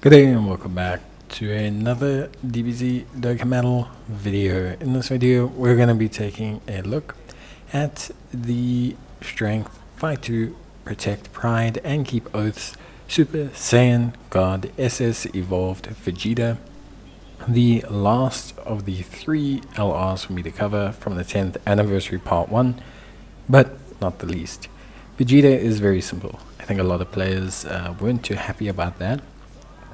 Good day and welcome back to another DBZ Dokkan video. In this video, we're going to be taking a look at the Strength, Fight to Protect Pride and Keep Oaths Super Saiyan God SS Evolved Vegeta, the last of the 3 LRs for me to cover from the 10th anniversary part 1, but not the least. Vegeta is very simple. I think a lot of players weren't too happy about that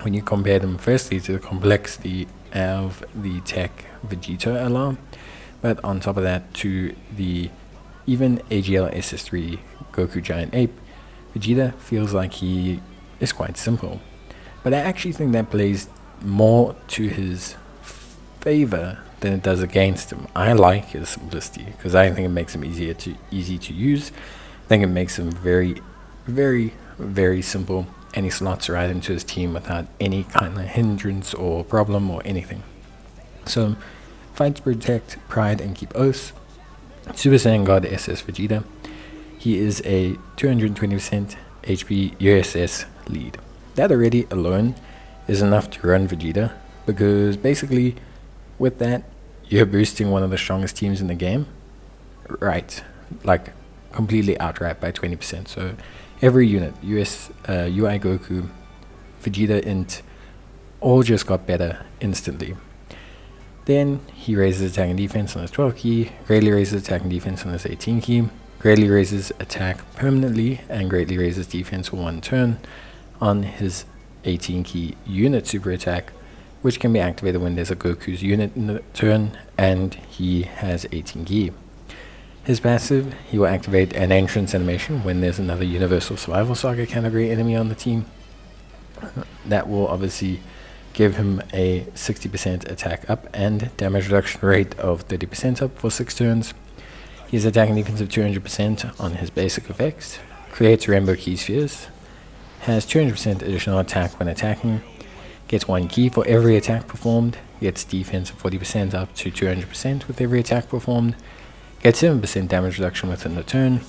when you compare them firstly to the complexity of the tech Vegeta alarm, but on top of that to the even AGL SS3 Goku Giant Ape. Vegeta feels like he is quite simple, but I actually think that plays more to his favor than it does against him. I like his simplicity because I think it makes him easy to use. I think it makes him very simple, and he slots right into his team without any kind of hindrance or problem or anything. So, Fight to Protect Pride and Keep Oaths Super Saiyan God SS Vegeta. He is a 220% HP USS lead. That already alone is enough to run Vegeta, because basically with that you're boosting one of the strongest teams in the game, right? Like completely outright by 20%. So every unit, UI Goku, Vegeta Int, all just got better instantly. Then he raises attack and defense on his 12 key, greatly raises attack and defense on his 18 key, greatly raises attack permanently, and greatly raises defense for 1 turn on his 18 key unit super attack, which can be activated when there's a Goku's unit in the turn and he has 18 key. His passive, he will activate an entrance animation when there's another Universal Survival Saga category enemy on the team. That will obviously give him a 60% attack up and damage reduction rate of 30% up for 6 turns. His attack and defense of 200% on his basic effects, creates rainbow key spheres, has 200% additional attack when attacking, gets 1 key for every attack performed, gets defense of 40% up to 200% with every attack performed, gets 7% damage reduction within the turn,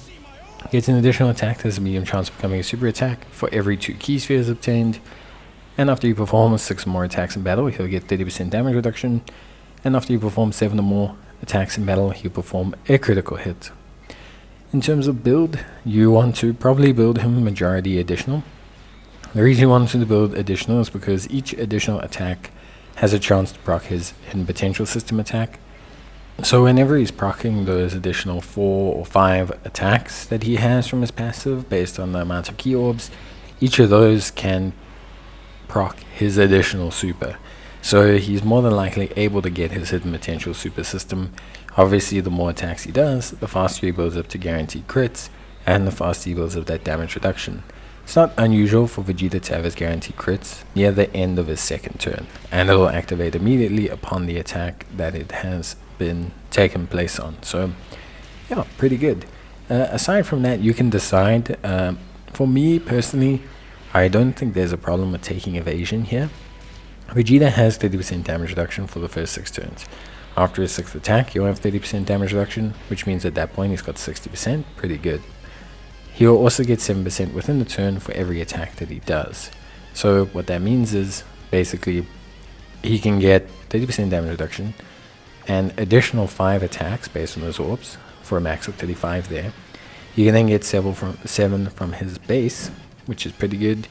gets an additional attack that has a medium chance of becoming a super attack for every 2 key spheres obtained, and after you perform 6 or more attacks in battle, he'll get 30% damage reduction, and after you perform 7 or more attacks in battle, he'll perform a critical hit. In terms of build, you want to probably build him majority additional. The reason you want to build additional is because each additional attack has a chance to proc his hidden potential system attack. So whenever he's proccing those additional 4 or 5 attacks that he has from his passive based on the amount of key orbs, each of those can proc his additional super. So he's more than likely able to get his hidden potential super system. Obviously the more attacks he does, the faster he builds up to guaranteed crits, and the faster he builds up that damage reduction. It's not unusual for Vegeta to have his guaranteed crits near the end of his 2nd turn, and it will activate immediately upon the attack that it has been taken place on. So yeah, pretty good. Aside from that, you can decide. For me personally, I don't think there's a problem with taking evasion here. Vegeta has 30% damage reduction for the first 6 turns. After his 6th attack, you'll have 30% damage reduction, which means at that point he's got 60%, pretty good. He will also get 7% within the turn for every attack that he does. So what that means is basically he can get 30% damage reduction and additional 5 attacks based on those orbs for a max of 35 there. You can then get 7 from his base, which is pretty good,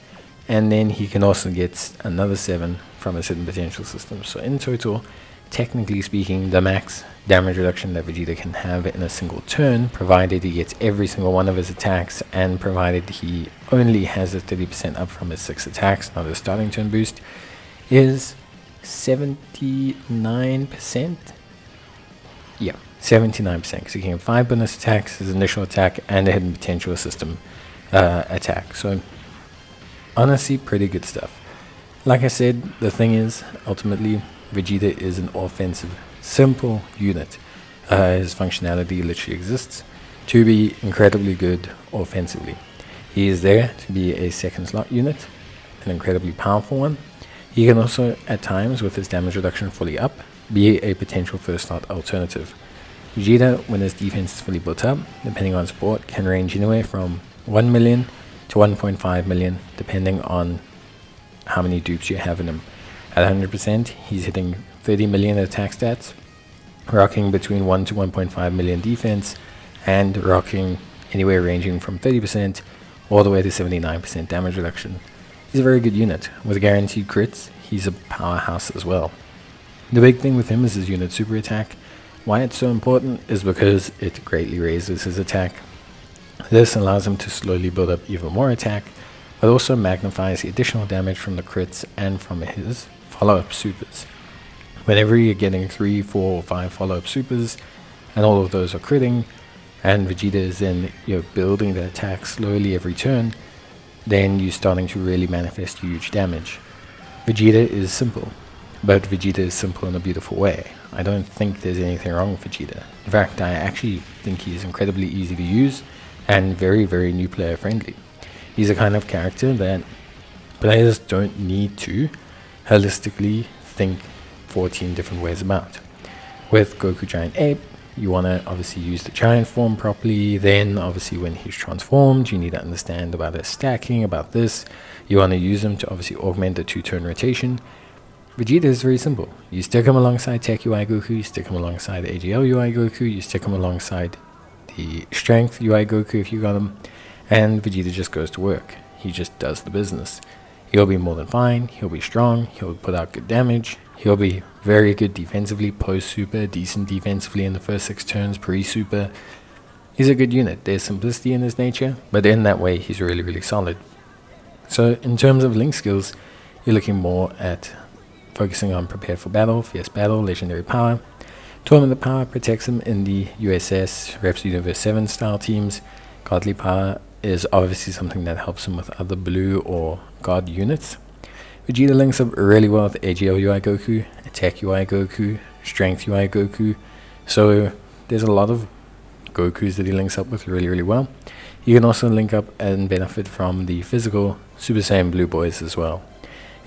and then he can also get another 7 from his hidden potential system. So in total, technically speaking, the max damage reduction that Vegeta can have in a single turn, provided he gets every single one of his attacks and provided he only has a 30% up from his 6 attacks, not his starting turn boost, is 79%. Yeah, 79%, because he can have 5 bonus attacks, his initial attack, and a hidden potential system attack. So honestly, pretty good stuff. Like I said, the thing is, ultimately, Vegeta is an offensive, simple unit. His functionality literally exists to be incredibly good offensively. He is there to be a 2nd slot unit, an incredibly powerful one. He can also, at times, with his damage reduction fully up, be a potential 1st slot alternative. Vegeta, when his defense is fully built up, depending on support, can range anywhere from 1 million to 1.5 million, depending on how many dupes you have in him. At 100%, he's hitting 30 million attack stats, rocking between 1 to 1.5 million defense, and rocking anywhere ranging from 30% all the way to 79% damage reduction. He's a very good unit. With guaranteed crits, he's a powerhouse as well. The big thing with him is his unit super attack. Why it's so important is because it greatly raises his attack. This allows him to slowly build up even more attack, but also magnifies the additional damage from the crits and from his follow-up supers. Whenever you're getting 3, 4, or 5 follow-up supers, and all of those are critting, and Vegeta is then building the attack slowly every turn, then you're starting to really manifest huge damage. Vegeta is simple, but Vegeta is simple in a beautiful way. I don't think there's anything wrong with Vegeta. In fact, I actually think he is incredibly easy to use and very, very new player friendly. He's a kind of character that players don't need to holistically think 14 different ways about. With Goku Giant Ape, you want to obviously use the giant form properly. Then obviously when he's transformed, you need to understand about his stacking, about this. You want to use him to obviously augment the 2-turn rotation. Vegeta is very simple. You stick him alongside Tech UI Goku, you stick him alongside AGL UI Goku, you stick him alongside the Strength UI Goku if you got him, and Vegeta just goes to work. He just does the business. He'll be more than fine, he'll be strong, he'll put out good damage, he'll be very good defensively post-super, decent defensively in the first 6 turns pre-super. He's a good unit. There's simplicity in his nature, but in that way he's really, really solid. So in terms of link skills, you're looking more at focusing on Prepared for Battle, Fierce Battle, Legendary Power. Tournament Power protects him in the USS, Reps Universe 7 style teams. Godly Power is obviously something that helps him with other blue or God units. Vegeta links up really well with AGL UI Goku, Attack UI Goku, Strength UI Goku. So there's a lot of Gokus that he links up with really, really well. You can also link up and benefit from the physical Super Saiyan Blue Boys as well.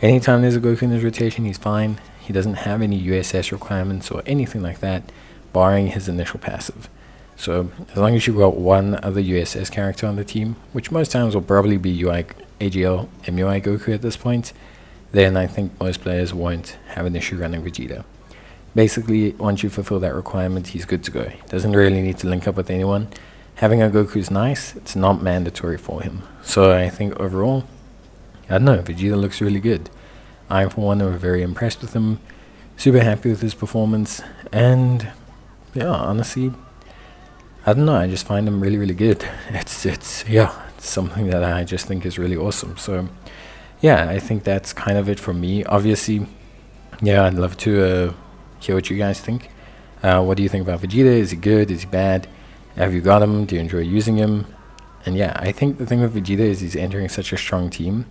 Anytime there's a Goku in his rotation, he's fine. He doesn't have any USS requirements or anything like that, barring his initial passive. So as long as you've got one other USS character on the team, which most times will probably be AGL MUI Goku at this point, then I think most players won't have an issue running Vegeta. Basically, once you fulfill that requirement, he's good to go. He doesn't really need to link up with anyone. Having a Goku is nice, it's not mandatory for him. So I think overall, I don't know, Vegeta looks really good. I, for one, am very impressed with him, super happy with his performance, and yeah, honestly, I don't know, I just find him really, really good. It's something that I just think is really awesome. So yeah, I think that's kind of it from me. Obviously, yeah, I'd love to hear what you guys think. What do you think about Vegeta? Is he good? Is he bad? Have you got him? Do you enjoy using him? And yeah, I think the thing with Vegeta is he's entering such a strong team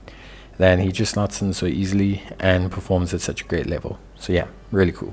that he just slots in so easily and performs at such a great level. So yeah, really cool.